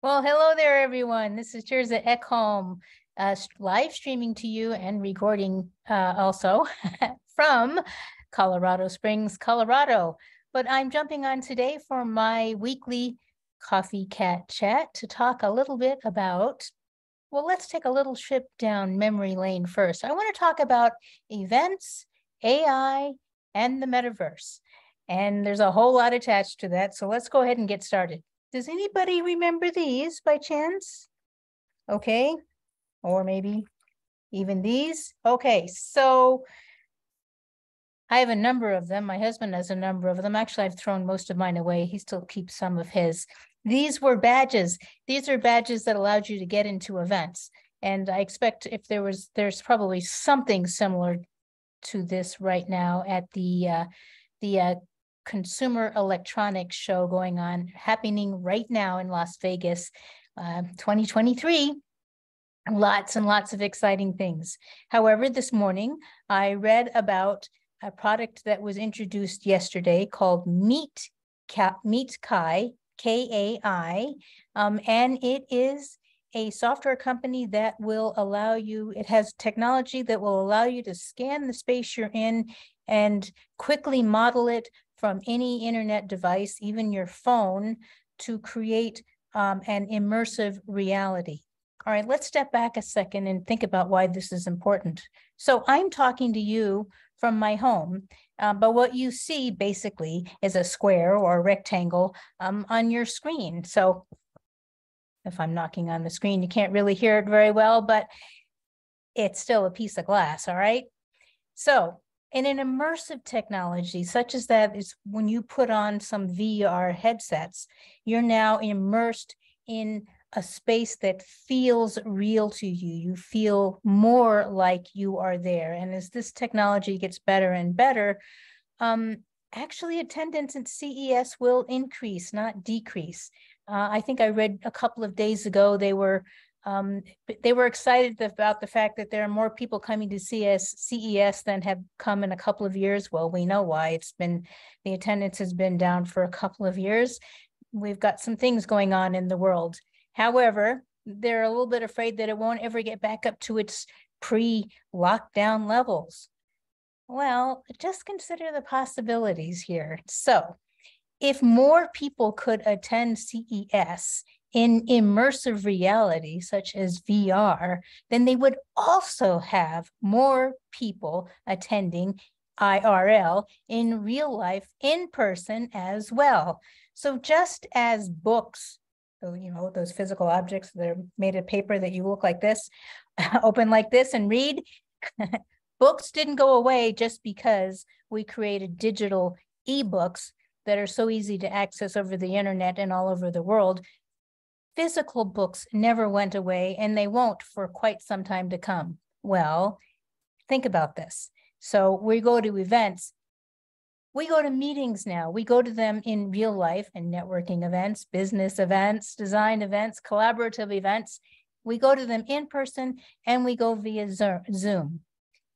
Well, hello there, everyone. This is Tirza Ekholm, live streaming to you and recording also from Colorado Springs, Colorado. But I'm jumping on today for my weekly Coffee Cat Chat to talk a little bit about, well, let's take a little trip down memory lane first. I want to talk about events, AI, and the metaverse. And there's a whole lot attached to that. So let's go ahead and get started. Does anybody remember these by chance? Okay, or maybe even these. Okay, so I have a number of them. My husband has a number of them. Actually, I've thrown most of mine away. He still keeps some of his. These were badges. These are badges that allowed you to get into events. And I expect if there's probably something similar to this right now at the Consumer Electronics Show going on, happening right now in Las Vegas, 2023. Lots and lots of exciting things. However, this morning I read about a product that was introduced yesterday called MeetKai, Kai, and it is a software company that will allow you, it has technology that will allow you to scan the space you're in and quickly model it from any internet device, even your phone, to create an immersive reality. All right, let's step back a second and think about why this is important. So I'm talking to you from my home, but what you see basically is a square or a rectangle on your screen. So if I'm knocking on the screen, you can't really hear it very well, but it's still a piece of glass, all right? So in an immersive technology such as that is when you put on some VR headsets, you're now immersed in a space that feels real to you. You feel more like you are there. And as this technology gets better and better, actually attendance at CES will increase, not decrease. I think I read a couple of days ago, they were excited about the fact that there are more people coming to CES than have come in a couple of years. Well, we know why. The attendance has been down for a couple of years. We've got some things going on in the world. However, they're a little bit afraid that it won't ever get back up to its pre-lockdown levels. Well, just consider the possibilities here. So if more people could attend CES in immersive reality, such as VR, then they would also have more people attending IRL in real life, in person as well. So just as books, those physical objects that are made of paper that you look like this, open like this and read, books didn't go away just because we created digital ebooks that are so easy to access over the internet and all over the world. Physical books never went away, and they won't for quite some time to come. Well, think about this. So we go to events. We go to meetings now. We go to them in real life and networking events, business events, design events, collaborative events. We go to them in person and we go via Zoom.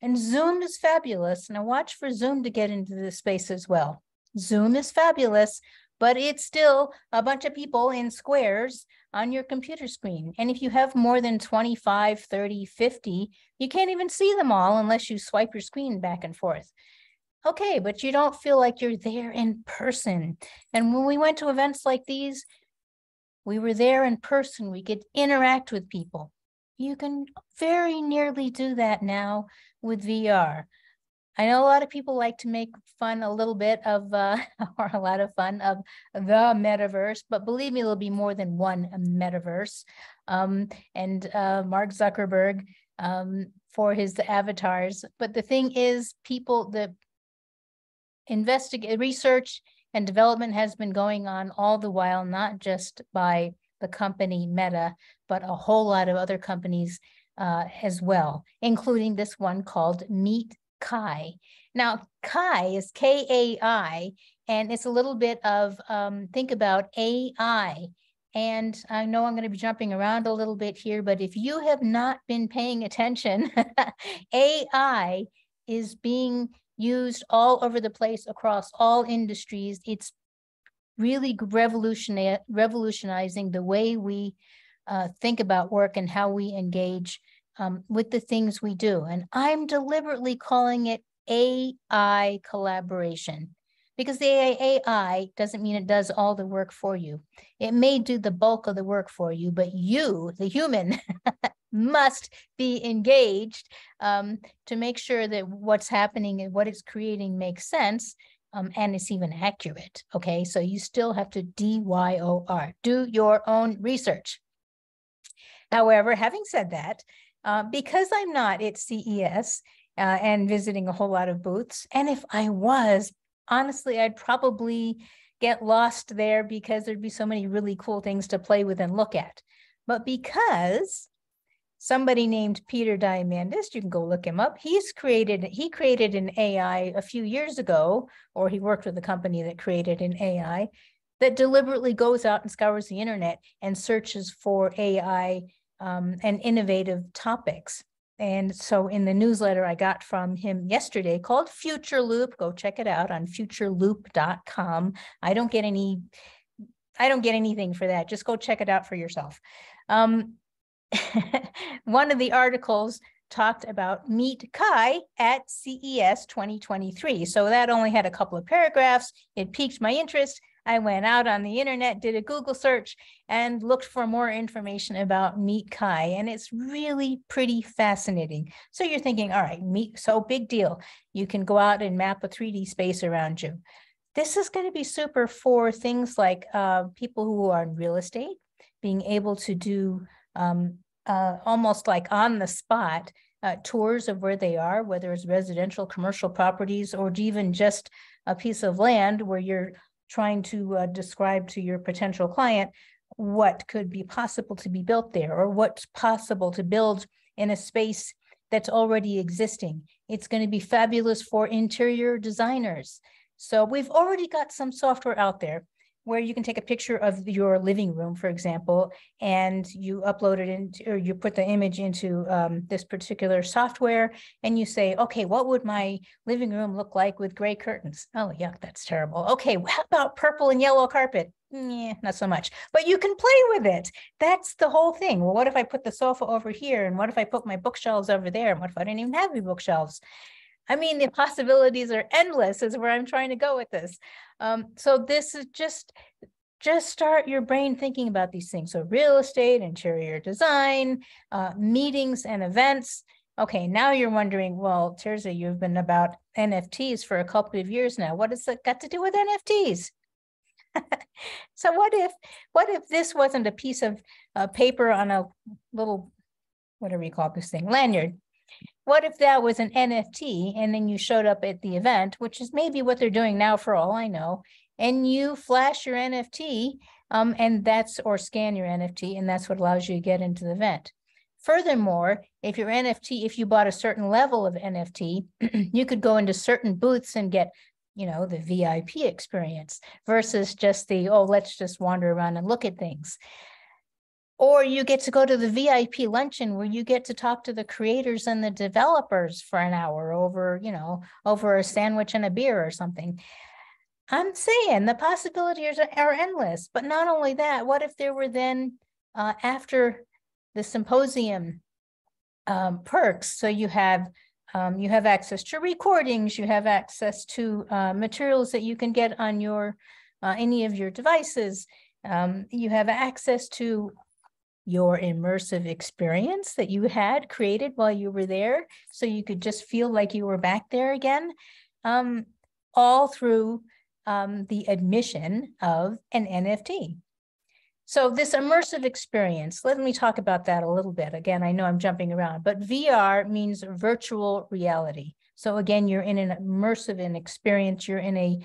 And Zoom is fabulous. Now watch for Zoom to get into this space as well. Zoom is fabulous, but it's still a bunch of people in squares on your computer screen. And if you have more than 25, 30, 50, you can't even see them all unless you swipe your screen back and forth. Okay, but you don't feel like you're there in person. And when we went to events like these, we were there in person. We could interact with people. You can very nearly do that now with VR. I know a lot of people like to make fun a little bit of, or a lot of fun of the metaverse, but believe me, there'll be more than one metaverse. And Mark Zuckerberg for his avatars. But the thing is, the research and development has been going on all the while, not just by the company Meta, but a whole lot of other companies as well, including this one called MeetKai. Now, Kai is Kai, and it's a little bit of, think about AI. And I know I'm going to be jumping around a little bit here, but if you have not been paying attention, AI is being used all over the place across all industries. It's really revolutionizing the way we think about work and how we engage with the things we do. And I'm deliberately calling it AI collaboration, because the AI doesn't mean it does all the work for you. It may do the bulk of the work for you, but you, the human, must be engaged to make sure that what's happening and what it's creating makes sense, and it's even accurate. Okay, so you still have to DYOR, do your own research. However, having said that, because I'm not at CES and visiting a whole lot of booths, and if I was, honestly, I'd probably get lost there because there'd be so many really cool things to play with and look at. But because somebody named Peter Diamandis, you can go look him up, he created an AI a few years ago, or he worked with a company that created an AI that deliberately goes out and scours the internet and searches for AI and innovative topics. And so in the newsletter I got from him yesterday called Future Loop, go check it out on futureloop.com. I don't get anything for that. Just go check it out for yourself. One of the articles talked about MeetKai at CES 2023. So that only had a couple of paragraphs. It piqued my interest. I went out on the internet, did a Google search, and looked for more information about MeetKai, and it's really pretty fascinating. So you're thinking, all right, so big deal. You can go out and map a 3D space around you. This is going to be super for things like people who are in real estate, being able to do almost like on the spot tours of where they are, whether it's residential, commercial properties, or even just a piece of land where you're trying to describe to your potential client what could be possible to be built there, or what's possible to build in a space that's already existing. It's going to be fabulous for interior designers. So we've already got some software out there where you can take a picture of your living room, for example, and you upload it into, or you put the image into this particular software, and you say, okay, what would my living room look like with gray curtains? Oh, yuck, that's terrible. Okay, how about purple and yellow carpet? Yeah, not so much, but you can play with it. That's the whole thing. Well, what if I put the sofa over here? And what if I put my bookshelves over there? And what if I didn't even have any bookshelves? I mean, the possibilities are endless is where I'm trying to go with this. So this is just start your brain thinking about these things. So real estate, interior design, meetings and events. Okay, now you're wondering, well, Tirza, you've been about NFTs for a couple of years now. What has that got to do with NFTs? So what if this wasn't a piece of paper on a little, whatever you call this thing, lanyard? What if that was an NFT and then you showed up at the event, which is maybe what they're doing now for all I know, and you flash your NFT or scan your NFT, and that's what allows you to get into the event. Furthermore, if you bought a certain level of NFT, you could go into certain booths and get, the VIP experience versus just let's just wander around and look at things. Or you get to go to the VIP luncheon where you get to talk to the creators and the developers for an hour over a sandwich and a beer or something. I'm saying the possibilities are endless. But not only that, what if there were then, after the symposium, perks? So you have access to recordings, you have access to materials that you can get on your any of your devices. You have access to your immersive experience that you had created while you were there, so you could just feel like you were back there again, all through the admission of an NFT. So this immersive experience, let me talk about that a little bit. Again, I know I'm jumping around, but VR means virtual reality. So again, you're in an immersive experience, you're in a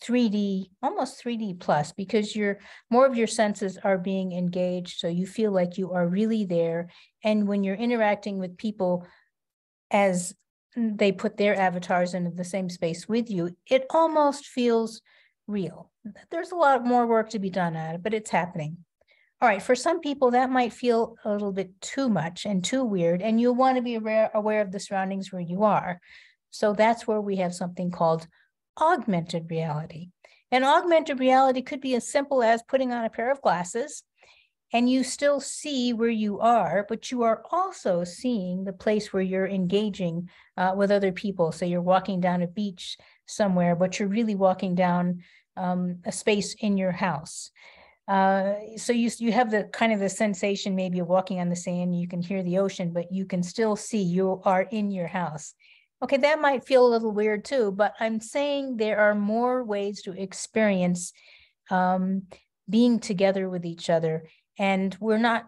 3D, almost 3D plus, because more of your senses are being engaged. So you feel like you are really there. And when you're interacting with people as they put their avatars into the same space with you, it almost feels real. There's a lot more work to be done at it, but it's happening. All right, for some people that might feel a little bit too much and too weird, and you'll want to be aware of the surroundings where you are. So that's where we have something called augmented reality. And augmented reality could be as simple as putting on a pair of glasses and you still see where you are, but you are also seeing the place where you're engaging with other people. So you're walking down a beach somewhere, but you're really walking down a space in your house. So you have the kind of the sensation maybe of walking on the sand, you can hear the ocean, but you can still see you are in your house. Okay, that might feel a little weird too, but I'm saying there are more ways to experience being together with each other. And we're not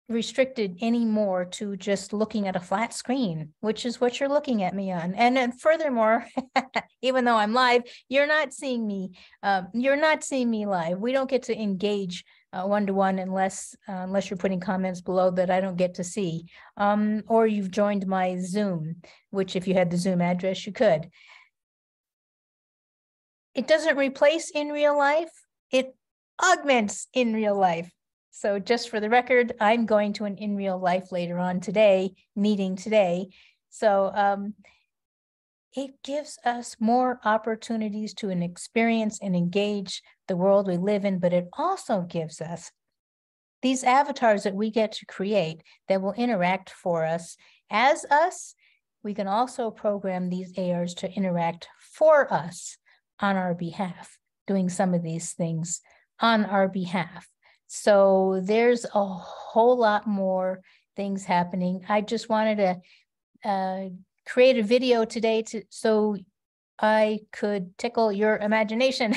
restricted anymore to just looking at a flat screen, which is what you're looking at me on. And then furthermore, even though I'm live, you're not seeing me. You're not seeing me live. We don't get to engage one-to-one unless you're putting comments below that I don't get to see. Or you've joined my Zoom, which if you had the Zoom address, you could. It doesn't replace in real life. It augments in real life. So just for the record, I'm going to an in real life later on today, meeting today. So it gives us more opportunities to experience and engage the world we live in, but it also gives us these avatars that we get to create that will interact for us. As us, we can also program these ARs to interact for us on our behalf, doing some of these things on our behalf. So there's a whole lot more things happening. I just wanted to create a video today so I could tickle your imagination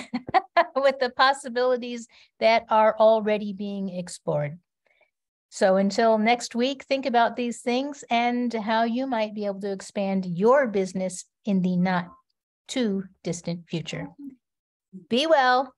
with the possibilities that are already being explored. So until next week, think about these things and how you might be able to expand your business in the not too distant future. Be well.